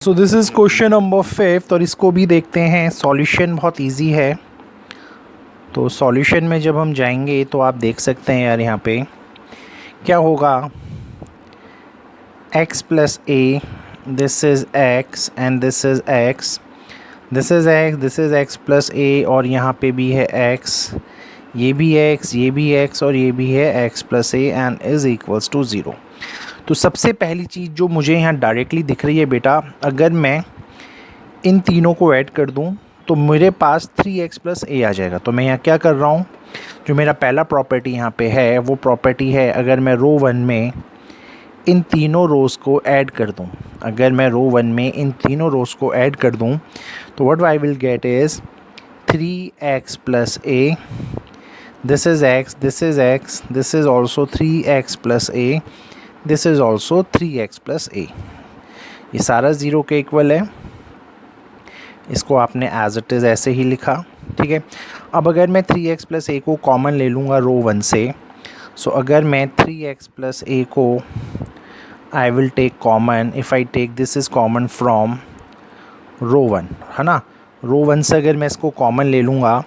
So this is question number 5 और इसको भी देखते हैं। सॉल्यूशन बहुत इजी है। तो सॉल्यूशन में जब हम जाएंगे तो आप देख सकते हैं यार यहाँ पे क्या होगा। x plus A, this is x and this is x, this is x, this is x plus a और यहाँ पे भी है x, ये भी x, ये भी x और ये भी है x plus A and is equals to 0। तो सबसे पहली चीज़ जो मुझे यहाँ डायरेक्टली दिख रही है बेटा, अगर मैं इन तीनों को ऐड कर दूं तो मेरे पास 3x प्लस ए आ जाएगा। तो मैं यहाँ क्या कर रहा हूँ, जो मेरा पहला प्रॉपर्टी यहाँ पे है वो प्रॉपर्टी है अगर मैं रो 1 में इन तीनों रोज़ को ऐड कर दूं, अगर मैं रो 1 में इन तीनों रोज़ को ऐड कर दूं तो what I will get is 3x plus A, this is x, this is x, this is also 3x plus A, this is also 3x plus a. ये सारा ज़ीरो के इक्वल है। इसको आपने एज इट इज़ ऐसे ही लिखा, ठीक है। अब अगर मैं 3x प्लस ए को कॉमन ले लूँगा रो 1 से, सो अगर मैं 3x प्लस ए को I will take common, if I take this is common from row 1, है ना। रो 1 से अगर मैं इसको कॉमन ले लूँगा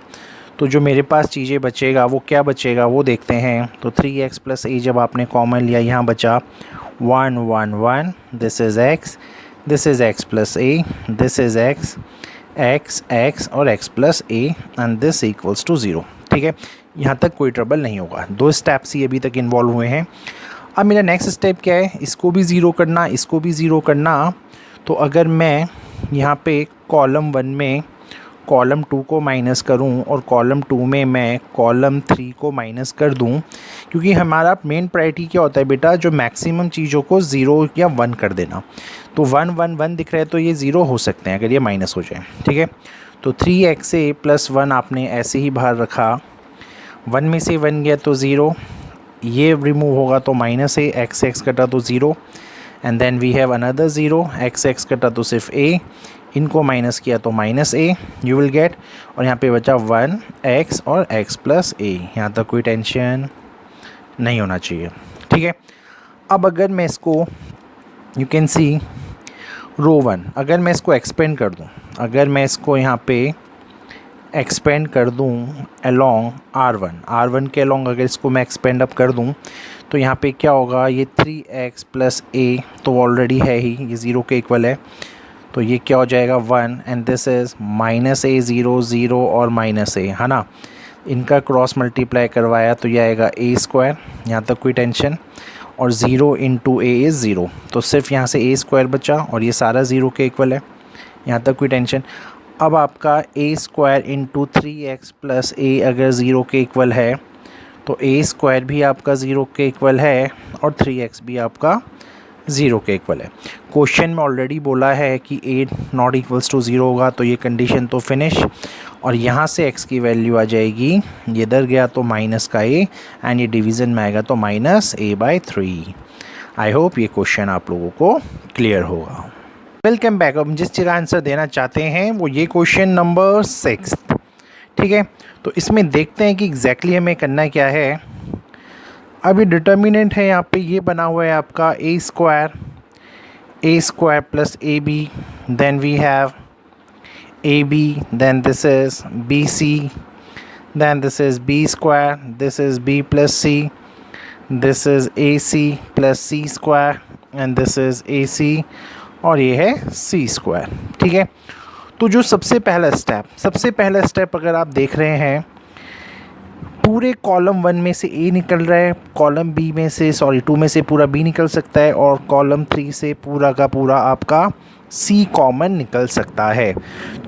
तो जो मेरे पास चीज़ें बचेगा वो क्या बचेगा वो देखते हैं। तो 3x प्लस ए जब आपने कॉमन लिया, यहाँ बचा 1 1 1, this is x, this is x plus A, this is x, x x और x plus A and this equals to 0, ठीक है। यहाँ तक कोई ट्रबल नहीं होगा। 2 स्टेप्स ही अभी तक इन्वॉल्व हुए हैं। अब मेरा नेक्स्ट स्टेप क्या है, इसको भी ज़ीरो करना, इसको भी ज़ीरो करना। तो अगर मैं यहाँ पे कॉलम 1 में कॉलम 2 को माइनस करूं और कॉलम 2 में मैं कॉलम 3 को माइनस कर दूं, क्योंकि हमारा मेन प्रायोरिटी क्या होता है बेटा, जो मैक्सिमम चीज़ों को 0 या 1 कर देना। तो 1 1 1 दिख रहा है तो ये 0 हो सकते हैं अगर ये माइनस हो जाए, ठीक है। तो 3x ए प्लस 1 आपने ऐसे ही बाहर रखा, 1 में से 1 गया तो 0, ये रिमूव होगा तो माइनस ए, एक्स एक्स कटा तो 0 and then we have another 0, X X कटा तो सिर्फ ए, इनको माइनस किया तो minus A you will get, और यहाँ पे बचा 1x और x प्लस ए। यहाँ तक कोई टेंशन नहीं होना चाहिए, ठीक है। अब अगर मैं इसको यू कैन सी रो 1, अगर मैं इसको एक्सपेंड कर दूँ, अगर मैं इसको यहाँ पे एक्सपेंड कर दूँ अलोंग R1 के अलोंग अगर इसको मैं एक्सपेंड अप कर दूँ तो यहाँ पे क्या होगा, ये 3x प्लस ए तो ऑलरेडी है ही, ये 0 के इक्वल है। तो ये क्या हो जाएगा 1 एंड दिस इज़ माइनस ए 0 0 और माइनस ए, है ना। इनका क्रॉस मल्टीप्लाई करवाया तो ये आएगा ए स्क्वायर, यहाँ तक कोई टेंशन, और 0 इंटू ए इज़ 0, तो सिर्फ यहाँ से ए स्क्वायर बचा और ये सारा 0 के इक्वल है, यहाँ तक कोई टेंशन। अब आपका a square into 3x plus ए अगर 0 के इक्वल है तो ए स्क्वायर भी आपका 0 के इक्वल है और 3x भी आपका 0 के इक्वल है। क्वेश्चन में ऑलरेडी बोला है कि a नॉट इक्वल्स टू 0 होगा, तो ये कंडीशन तो फिनिश, और यहाँ से x की वैल्यू आ जाएगी, ये इधर गया तो माइनस का a एंड ये डिवीज़न में आएगा तो माइनस a/3। आई होप ये क्वेश्चन आप लोगों को क्लियर होगा। Welcome back. अब जिस चीज़ का आंसर देना चाहते हैं वो ये क्वेश्चन नंबर 6, ठीक है। तो इसमें देखते हैं कि एग्जैक्टली हमें करना क्या है। अभी डिटर्मिनेंट है यहाँ पे ये बना हुआ है आपका a square plus a b, then we have a b, then this is b c, then this is B square, this is b plus C, this is a c plus c square and this is a c, और ये है सी square, ठीक है। तो जो सबसे पहला step अगर आप देख रहे हैं, पूरे कॉलम 1 में से ए निकल रहा है, कॉलम बी में से 2 में से पूरा बी निकल सकता है, और कॉलम 3 से पूरा का पूरा आपका सी कॉमन निकल सकता है।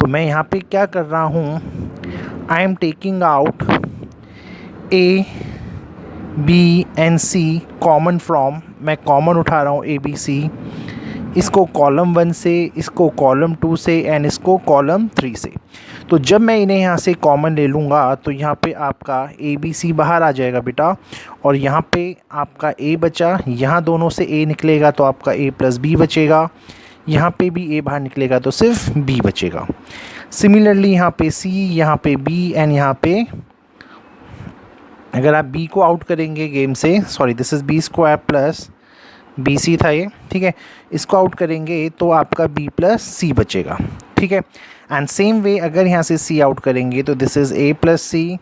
तो मैं यहाँ पे क्या कर रहा हूँ, I am taking out A B and C common from, मैं कॉमन उठा रहा हूँ ए बी सी, इसको कॉलम 1 से, इसको कॉलम 2 से एंड इसको कॉलम 3 से। तो जब मैं इन्हें यहाँ से कॉमन ले लूँगा तो यहाँ पे आपका ए बी सी बाहर आ जाएगा बेटा, और यहाँ पे आपका ए बचा, यहाँ दोनों से ए निकलेगा तो आपका ए प्लस बी बचेगा, यहाँ पे भी ए बाहर निकलेगा तो सिर्फ बी बचेगा। सिमिलरली यहाँ पे सी, यहाँ पे बी एंड यहाँ पे अगर आप बी को आउट करेंगे गेम से, this is B square plus B C था ये, ठीक है। इसको आउट करेंगे तो आपका बी प्लस सी बचेगा, ठीक है। एंड सेम वे अगर यहाँ से सी आउट करेंगे तो this is A plus C,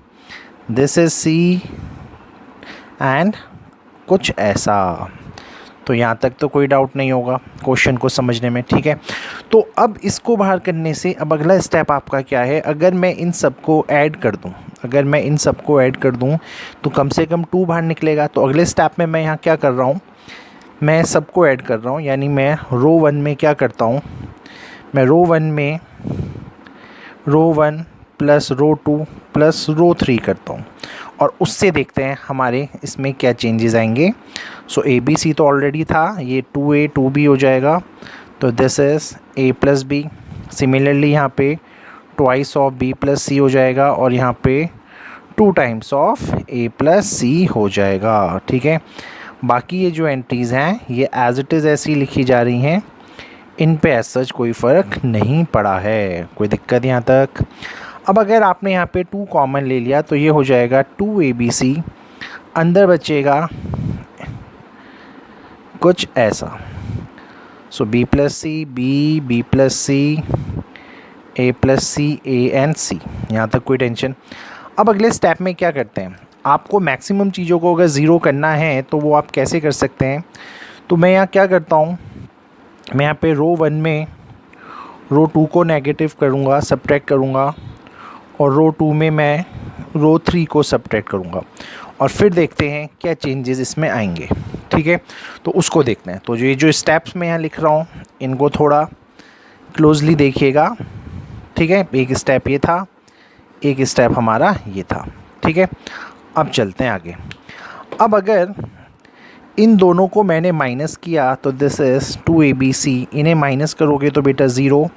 this is C and कुछ ऐसा। तो यहाँ तक तो कोई डाउट नहीं होगा क्वेश्चन को समझने में, ठीक है। तो अब इसको बाहर करने से अब अगला स्टेप आपका क्या है, अगर मैं इन सबको ऐड कर दूँ, अगर मैं इन सबको ऐड कर दूँ तो कम से कम 2 बाहर निकलेगा। तो अगले स्टेप में मैं यहाँ क्या कर रहा हूँ, मैं सबको ऐड कर रहा हूँ, यानी मैं रो 1 में क्या करता हूँ, मैं रो 1 में रो 1 प्लस रो 2 प्लस रो 3 करता हूँ और उससे देखते हैं हमारे इसमें क्या चेंजेस आएंगे। सो ए बी सी तो ऑलरेडी था, ये 2a 2b हो जाएगा, तो this is a plus B. Similarly यहाँ पे twice of b plus C हो जाएगा और यहाँ पे 2 times of a plus C हो जाएगा, ठीक है। बाकी ये जो एंट्रीज़ हैं ये एज इट इज़ ऐसी लिखी जा रही हैं, इन पे एज सच कोई फ़र्क नहीं पड़ा है, कोई दिक्कत यहाँ तक। अब अगर आपने यहाँ पे 2 कॉमन ले लिया तो ये हो जाएगा 2abc, अंदर बचेगा कुछ ऐसा। So b plus c b plus c a plus c a and c, यहाँ तक कोई टेंशन। अब अगले स्टेप में क्या करते हैं, आपको मैक्सिमम चीज़ों को अगर ज़ीरो करना है तो वो आप कैसे कर सकते हैं। तो मैं यहाँ क्या करता हूँ, मैं यहाँ पे रो 1 में रो 2 को नेगेटिव करूँगा, सब्ट्रैक्ट करूँगा, और रो 2 में मैं रो 3 को सब्ट्रैक्ट करूँगा और फिर देखते हैं क्या चेंजेस इसमें आएंगे, ठीक है। तो उसको देखते हैं। तो ये जो स्टेप्स मैं यहाँ लिख रहा हूँ इनको थोड़ा क्लोजली देखिएगा, ठीक है। एक स्टेप ये था, एक स्टेप हमारा ये था, ठीक है। अब चलते हैं आगे। अब अगर इन दोनों को मैंने माइनस किया तो दिस इज़ 2abc, इन्हें माइनस करोगे तो बेटा 0,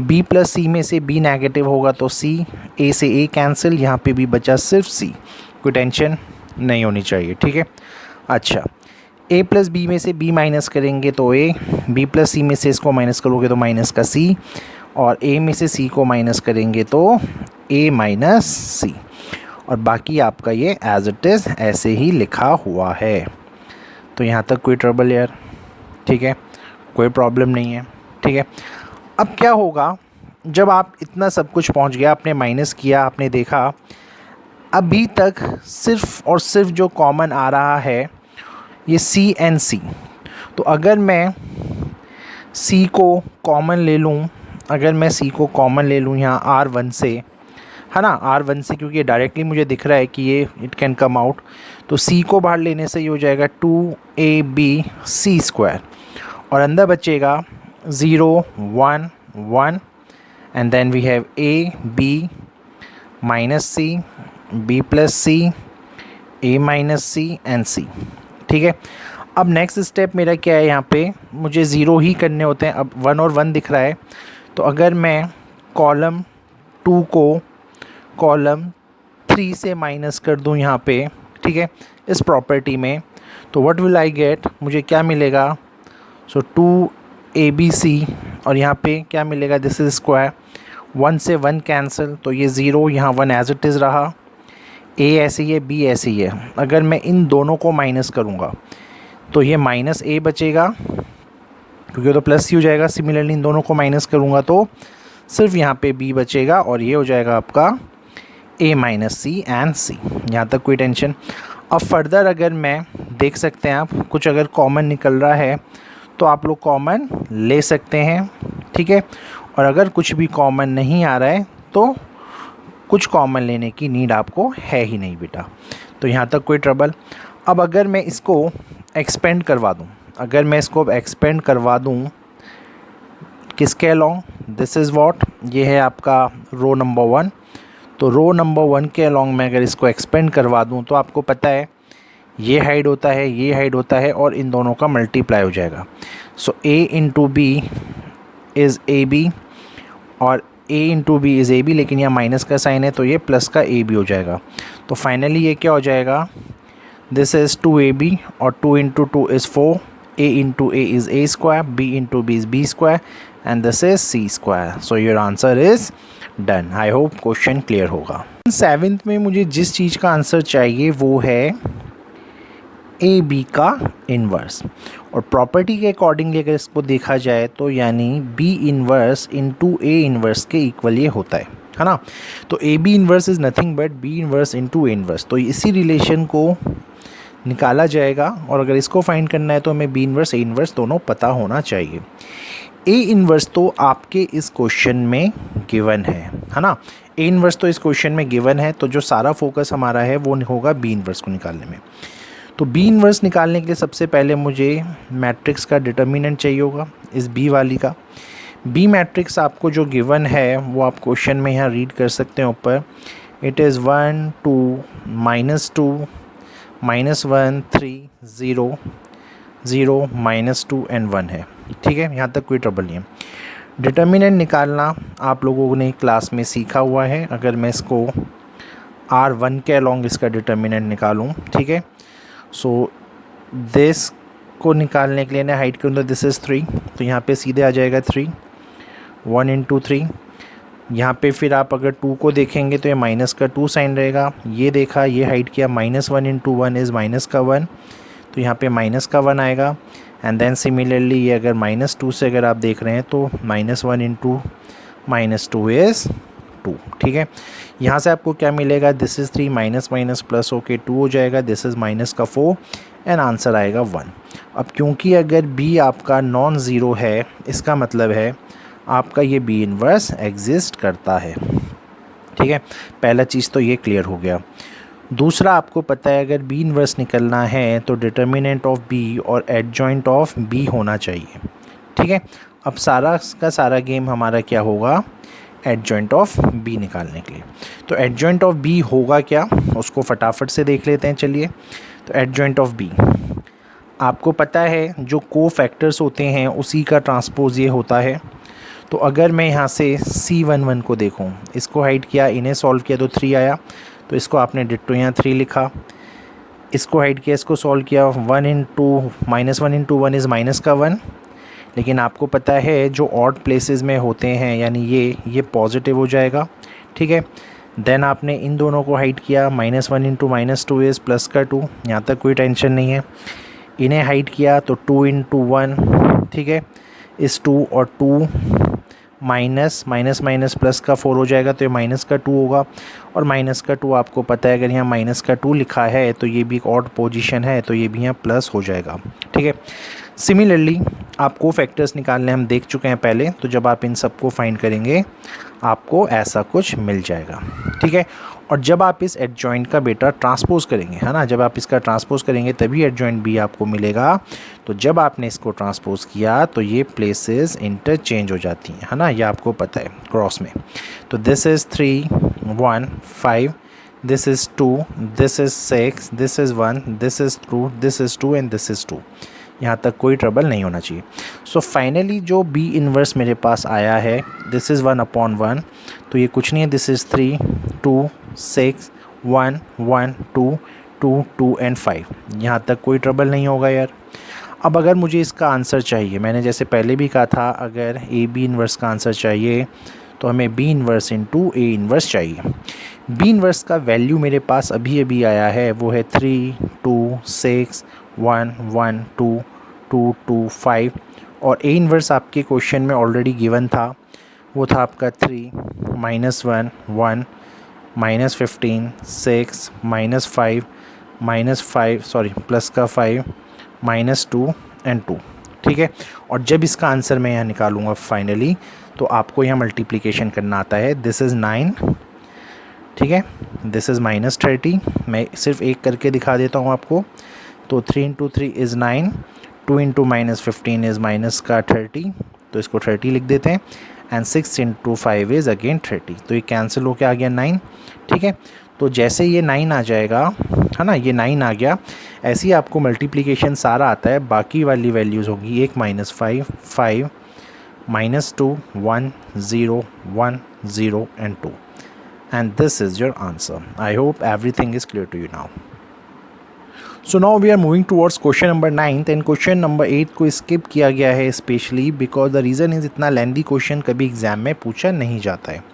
b प्लस सी में से b नेगेटिव होगा तो c, a से a कैंसिल, यहाँ पे भी बचा सिर्फ c, कोई टेंशन नहीं होनी चाहिए, ठीक है। अच्छा, a प्लस बी में से b माइनस करेंगे तो a, b प्लस सी में से इसको माइनस करोगे तो माइनस का c, और a में से c को माइनस करेंगे तो a माइनस c, और बाकी आपका ये एज इट इज़ ऐसे ही लिखा हुआ है। तो यहाँ तक कोई ट्रबल यार, ठीक है, कोई प्रॉब्लम नहीं है, ठीक है। अब क्या होगा जब आप इतना सब कुछ पहुँच गया, आपने माइनस किया, आपने देखा अभी तक सिर्फ और सिर्फ जो कॉमन आ रहा है ये सी एंड सी। तो अगर मैं सी को कॉमन ले लूँ, अगर मैं सी को कॉमन ले लूँ यहाँ R1 से, है ना, R1 से, क्योंकि डायरेक्टली मुझे दिख रहा है कि ये इट कैन कम आउट, तो C को बाहर लेने से ये हो जाएगा 2abc², और अंदर बचेगा 0 1 1 and then we have a b minus c, b plus c, a minus c and c, ठीक है। अब नेक्स्ट स्टेप मेरा क्या है, यहाँ पे मुझे 0 ही करने होते हैं। अब 1 और 1 दिख रहा है, तो अगर मैं कॉलम 2 को कॉलम 3 से माइनस कर दूं यहाँ पे, ठीक है, इस प्रॉपर्टी में, तो व्हाट विल आई गेट, मुझे क्या मिलेगा। सो 2abc, और यहाँ पे क्या मिलेगा, दिस इज स्क्वायर, 1 से 1 कैंसिल, तो ये 0, यहाँ 1 एज इट इज़ रहा, a ऐसे ही है, b ऐसे ही है। अगर मैं इन दोनों को माइनस करूँगा तो ये माइनस a बचेगा, क्योंकि तो प्लस c हो जाएगा। सिमिलरली इन दोनों को माइनस करूँगा तो सिर्फ यहाँ पे b बचेगा, और ये हो जाएगा आपका a minus C and c, यहाँ तक कोई टेंशन। अब फर्दर अगर मैं देख सकते हैं आप, कुछ अगर कॉमन निकल रहा है तो आप लोग कॉमन ले सकते हैं, ठीक है। और अगर कुछ भी कॉमन नहीं आ रहा है तो कुछ कॉमन लेने की नीड आपको है ही नहीं बेटा, तो यहाँ तक कोई ट्रबल। अब अगर मैं इसको एक्सपेंड करवा दूँ, अगर मैं इसको एक्सपेंड करवा दूँ किसके अलॉन्ग, दिस इज़ व्हाट, ये है आपका रो नंबर 1, तो रो नंबर 1 के अलॉन्ग मैं अगर इसको एक्सपेंड करवा दूँ तो आपको पता है ये हाइड होता है, ये हाइड होता है, और इन दोनों का मल्टीप्लाई हो जाएगा। So a into B is A B, और a into B is A B, लेकिन यहाँ माइनस का साइन है तो ये प्लस का ए बी हो जाएगा। तो फाइनली ये क्या हो जाएगा, दिस इज़ 2ab, और 2 into 2 is 4, a into a is a², b into b is b², and this is c²। So your answer is done. I hope question clear होगा। 7th में मुझे जिस चीज़ का आंसर चाहिए वो है ए बी का इन्वर्स। और प्रॉपर्टी के अकॉर्डिंगली अगर इसको देखा जाए तो यानी B inverse into A inverse के इक्वल ये होता है ना। तो A B inverse is nothing but B inverse into A inverse. तो इसी रिलेशन को निकाला जाएगा और अगर इसको फाइंड करना है तो हमें बी इन्वर्स ए इन्वर्स दोनों पता होना चाहिए। ए इन्वर्स तो आपके इस क्वेश्चन में गिवन है ना। ए इन्वर्स तो इस क्वेश्चन में गिवन है, तो जो सारा फोकस हमारा है वो होगा बी इन्वर्स को निकालने में। तो बी इन्वर्स निकालने के लिए सबसे पहले मुझे मैट्रिक्स का डिटर्मिनेंट चाहिए होगा इस बी वाली का। बी मैट्रिक्स आपको जो गिवन है वो आप क्वेश्चन में यहाँ रीड कर सकते हैं ऊपर। इट इज़ 1 2 -2 -1 3 0 0 -2 एंड 1 है। ठीक है, यहाँ तक कोई ट्रबल नहीं है। डिटर्मिनेंट निकालना आप लोगों ने क्लास में सीखा हुआ है। अगर मैं इसको R1 के अलॉन्ग इसका डिटर्मिनेंट निकालूँ, ठीक है, सो दिस को निकालने के लिए ना हाइट करूँ तो दिस इज़ 3, तो यहाँ पे सीधे आ जाएगा 3 1 × 3। यहाँ पे फिर आप अगर 2 को देखेंगे तो ये माइनस का 2 साइन रहेगा। ये देखा, ये हाइट किया, -1 × 1 इज़ माइनस का 1, तो यहाँ पे माइनस का 1 आएगा। एंड देन सिमिलरली ये अगर -2 से अगर आप देख रहे हैं तो -1 × -2 इज़ 2। ठीक है, यहाँ से आपको क्या मिलेगा, this is 3 minus minus plus होके 2 हो जाएगा, दिस इज़ माइनस का 4 एंड आंसर आएगा 1। अब क्योंकि अगर बी आपका नॉन ज़ीरो है, इसका मतलब है आपका ये बी इन्वर्स एग्जिस्ट करता है। ठीक है, पहला चीज़ तो ये क्लियर हो गया। दूसरा, आपको पता है अगर बी इन्वर्स निकलना है तो डिटर्मिनेंट ऑफ बी और एडजॉइंट ऑफ बी होना चाहिए। ठीक है, अब सारा का सारा गेम हमारा क्या होगा, एडजॉइंट ऑफ बी निकालने के लिए। तो एडजॉइंट ऑफ बी होगा क्या, उसको फटाफट से देख लेते हैं। चलिए, तो एडजॉइंट ऑफ बी आपको पता है जो को फैक्टर्स होते हैं उसी का ट्रांसपोज ये होता है। तो अगर मैं यहाँ से C11 को देखूँ, इसको हाइड किया, इन्हें सॉल्व किया तो 3 आया, तो इसको आपने डिट्टो यहाँ 3 लिखा। इसको हाइड किया, इसको सॉल्व किया, -1 × 1 इज़ माइनस का 1। लेकिन आपको पता है जो ऑड प्लेसेस में होते हैं यानी ये पॉजिटिव हो जाएगा। ठीक है, देन आपने इन दोनों को हाइड किया, -1 × -2 इज़ प्लस का 2, यहाँ तक कोई टेंशन नहीं है। इन्हें हाइड किया तो 2 × 1, ठीक है, इस 2 और 2 माइनस माइनस प्लस का 4 हो जाएगा, तो ये माइनस का 2 होगा। और माइनस का 2 आपको पता है अगर यहाँ माइनस का 2 लिखा है तो ये भी एक ऑड पोजीशन है, तो ये भी यहाँ प्लस हो जाएगा। ठीक है, सिमिलरली आपको फैक्टर्स निकालने हम देख चुके हैं पहले, तो जब आप इन सबको फाइंड करेंगे आपको ऐसा कुछ मिल जाएगा। ठीक है, और जब आप इस एडजॉइंट का बेटा ट्रांसपोज करेंगे, है ना, जब आप इसका ट्रांसपोज करेंगे तभी एडजॉइंट बी आपको मिलेगा। तो जब आपने इसको ट्रांसपोज किया तो ये प्लेसेस इंटरचेंज हो जाती हैं, है ना, ये आपको पता है क्रॉस में। तो this is 3 1 5, this is 2, this is 6, this is 1, this is 2, this is 2 and this is 2। यहाँ तक कोई ट्रबल नहीं होना चाहिए। सो फाइनली जो बी इन्वर्स मेरे पास आया है, दिस इज़ 1/1, तो ये कुछ नहीं है, दिस इज़ 3 2 6 1 1 2 2 2 एंड 5। यहाँ तक कोई ट्रबल नहीं होगा यार। अब अगर मुझे इसका आंसर चाहिए, मैंने जैसे पहले भी कहा था अगर ए बी इन्वर्स का आंसर चाहिए तो हमें बी इन्वर्स × ए इन्वर्स चाहिए। बी इन्वर्स का वैल्यू मेरे पास अभी अभी आया है, वो है 3 2 6 1 1 2 2 2 5। और ए इन्वर्स आपके क्वेश्चन में ऑलरेडी गिवन था, वो था आपका 3 -1 1 -15 6 -5 सॉरी प्लस का 5 -2 एंड 2। ठीक है, और जब इसका आंसर मैं यहाँ निकालूंगा फाइनली तो आपको यहाँ मल्टीप्लिकेशन करना आता है। दिस इज़ 9, ठीक है, दिस इज़ -30। मैं सिर्फ एक करके दिखा देता हूँ आपको। तो 3 × 3 इज़ 9, 2 × -15 इज़ माइनस का 30, तो इसको 30 लिख देते हैं, एंड 6 × 5 इज़ अगेन 30, तो ये कैंसिल होकर आ गया 9। ठीक है, तो जैसे ये 9 आ जाएगा, है ना, ये 9 आ गया, ऐसे ही आपको मल्टीप्लिकेशन सारा आता है। बाकी वाली वैल्यूज़ होगी 1 -5 5 -2 1 0 1 0 and 2, and this is your answer. I hope everything is clear to you now. So now we are moving towards question number 9th, and question number 8 को skip किया गया है specially because the reason is इतना lengthy question कभी exam में पूछा नहीं जाता है,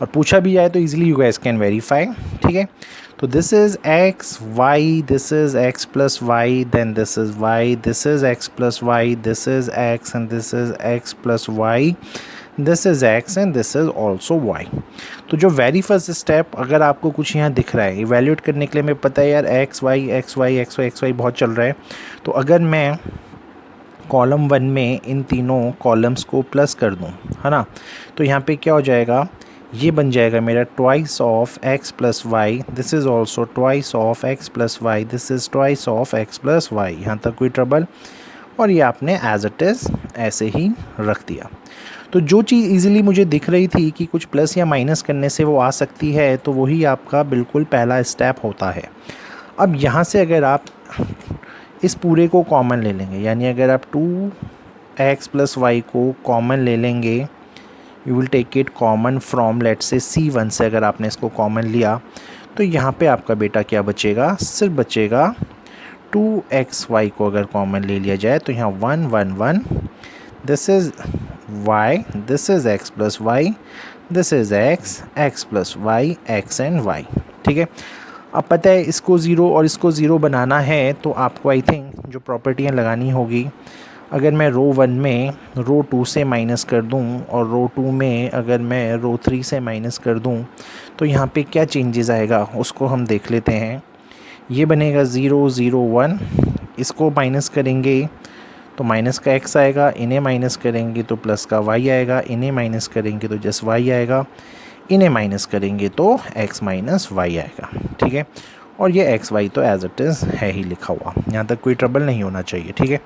और पूछा भी जाए तो easily you guys can verify. ठीक है, तो this is X Y, this is X plus Y, then this is Y, this is X plus Y, this is X and this is X plus Y, this is X and this is also Y. तो जो very first step अगर आपको कुछ यहाँ दिख रहा है evaluate करने के लिए, हमें पता है यार X Y X Y X Y X Y बहुत चल रहा है, तो अगर मैं कॉलम 1 में इन तीनों कॉलम्स को प्लस कर दूं, है ना, तो यहाँ पे क्या हो जाएगा, ये बन जाएगा मेरा twice of X plus Y, this is also twice of X plus Y, this is twice of X plus Y. यहाँ तक कोई ट्रबल, और ये आपने एज इट इज़ ऐसे ही रख दिया। तो जो चीज़ इजीली मुझे दिख रही थी कि कुछ प्लस या माइनस करने से वो आ सकती है, तो वही आपका बिल्कुल पहला स्टेप होता है। अब यहाँ से अगर आप इस पूरे को कॉमन ले लेंगे, यानी अगर आप 2x प्लस वाई को कॉमन ले लेंगे, you will take it common from let's say C1 से, अगर आपने इसको कॉमन लिया तो यहाँ पे आपका बेटा क्या बचेगा, सिर्फ बचेगा 2xy को अगर कॉमन ले लिया जाए तो यहाँ 1 1 1, this is y, this is x plus Y, this is x plus y, x and y। ठीक है, अब पता है इसको ज़ीरो और इसको ज़ीरो बनाना है, तो आपको आई थिंक जो प्रॉपर्टियाँ लगानी होगी, अगर मैं रो 1 में रो 2 से माइनस कर दूं और रो 2 में अगर मैं रो 3 से माइनस कर दूं, तो यहाँ पे क्या चेंजेस आएगा उसको हम देख लेते हैं। ये बनेगा 0 0 1, इसको माइनस करेंगे तो माइनस का x आएगा, इन्हें माइनस करेंगे तो प्लस का y आएगा, इन्हें माइनस करेंगे तो जस्ट y आएगा, इन्हें माइनस करेंगे तो x माइनस वाई आएगा। ठीक है, और ये एक्स वाई तो एज इट इज़ है ही लिखा हुआ, यहाँ तक कोई ट्रबल नहीं होना चाहिए। ठीक है,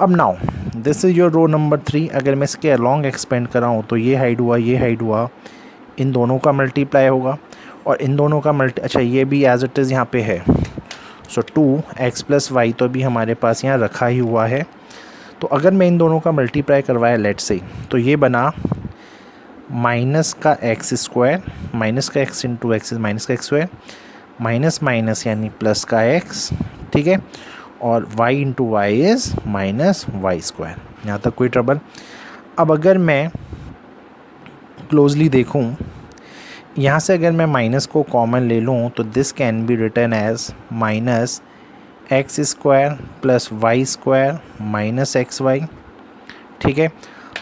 अब now this is your row number 3। अगर मैं इसके अलॉन्ग एक्सपेंड कराऊँ तो ये हाइड हुआ, ये हाइड हुआ, इन दोनों का मल्टीप्लाई होगा और इन दोनों का अच्छा ये भी एज इट इज़ यहाँ पे है, सो 2x प्लस वाई तो भी हमारे पास यहाँ रखा ही हुआ है। तो अगर मैं इन दोनों का मल्टीप्लाई करवाया लेट से, तो ये बना माइनस का एक्स स्क्वायर, माइनस का x into x is minus का एक्स स्क्वायर, माइनस माइनस यानी प्लस का एक्स। ठीक है, और y into y is minus y square. यहाँ तक कोई ट्रबल। अब अगर मैं क्लोजली देखूँ, यहाँ से अगर मैं माइनस को कॉमन ले लूँ तो this can be written as minus x square plus y square minus x y. ठीक है,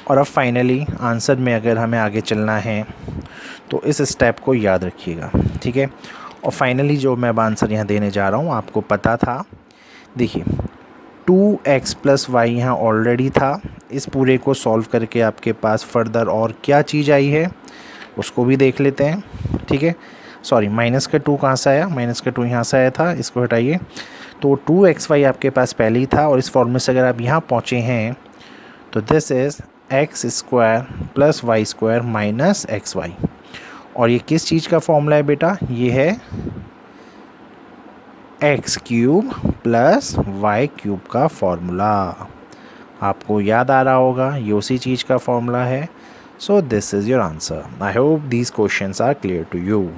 और अब फाइनली आंसर में अगर हमें आगे चलना है तो इस स्टेप को याद रखिएगा। ठीक है, और फाइनली जो मैं अब आंसर यहाँ देने जा रहा हूँ आपको पता था, देखिए 2x प्लस वाई यहाँ ऑलरेडी था, इस पूरे को सॉल्व करके आपके पास फर्दर और क्या चीज़ आई है उसको भी देख लेते हैं। ठीक है, सॉरी माइनस का 2 कहाँ से आया, माइनस का 2 यहाँ से आया था, इसको हटाइए। तो 2xy आपके पास पहले ही था और इस फॉर्मूले से अगर आप यहाँ पहुँचे हैं तो this is x square plus y square minus x y. और ये किस चीज़ का फॉर्मूला है बेटा, ये है x cube plus y cube का फॉर्मूला। आपको याद आ रहा होगा ये उसी चीज़ का फॉर्मूला है। So this is your answer. I hope these questions are clear to you.